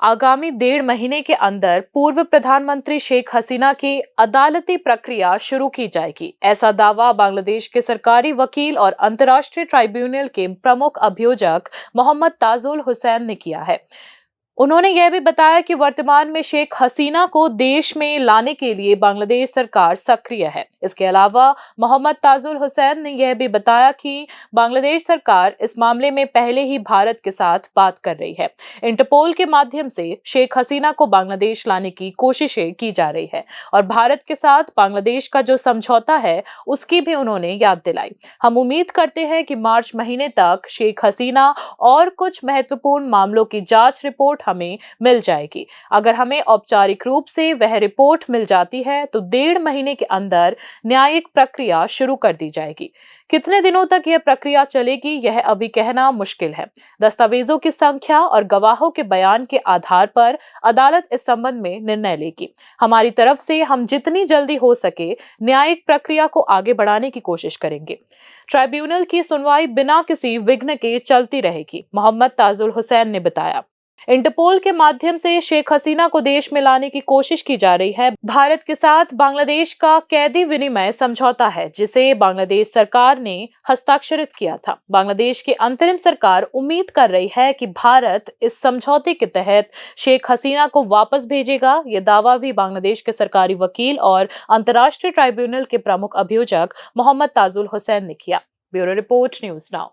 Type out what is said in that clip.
आगामी 1.5 महीने के अंदर पूर्व प्रधानमंत्री शेख हसीना की अदालती प्रक्रिया शुरू की जाएगी। ऐसा दावा बांग्लादेश के सरकारी वकील और अंतर्राष्ट्रीय ट्राइब्यूनल के प्रमुख अभियोजक मोहम्मद ताजुल हुसैन ने किया है। उन्होंने यह भी बताया कि वर्तमान में शेख हसीना को देश में लाने के लिए बांग्लादेश सरकार सक्रिय है। इसके अलावा मोहम्मद ताजुल हुसैन ने यह भी बताया कि बांग्लादेश सरकार इस मामले में पहले ही भारत के साथ बात कर रही है। इंटरपोल के माध्यम से शेख हसीना को बांग्लादेश लाने की कोशिशें की जा रही है और भारत के साथ बांग्लादेश का जो समझौता है उसकी भी उन्होंने याद दिलाई। हम उम्मीद करते हैं कि मार्च महीने तक शेख हसीना और कुछ महत्वपूर्ण मामलों की जांच रिपोर्ट हमें मिल जाएगी। अगर हमें औपचारिक रूप से वह रिपोर्ट मिल जाती है तो 1.5 महीने के अंदर न्यायिक प्रक्रिया शुरू कर दी जाएगी। कितने दिनों तक यह प्रक्रिया चलेगी यह अभी कहना मुश्किल है। दस्तावेजों की संख्या और गवाहों के बयान के आधार पर अदालत इस संबंध में निर्णय लेगी। हमारी तरफ से हम जितनी जल्दी हो सके न्यायिक प्रक्रिया को आगे बढ़ाने की कोशिश करेंगे। ट्राइब्यूनल की सुनवाई बिना किसी विघ्न के चलती रहेगी, मोहम्मद ताजुल हुसैन ने बताया। इंटरपोल के माध्यम से शेख हसीना को देश में लाने की कोशिश की जा रही है। भारत के साथ बांग्लादेश का कैदी विनिमय समझौता है जिसे बांग्लादेश सरकार ने हस्ताक्षरित किया था। बांग्लादेश की अंतरिम सरकार उम्मीद कर रही है कि भारत इस समझौते के तहत शेख हसीना को वापस भेजेगा। यह दावा भी बांग्लादेश के सरकारी वकील और अंतर्राष्ट्रीय ट्राइब्यूनल के प्रमुख अभियोजक मोहम्मद ताजुल हुसैन ने किया। Bureau report, news now.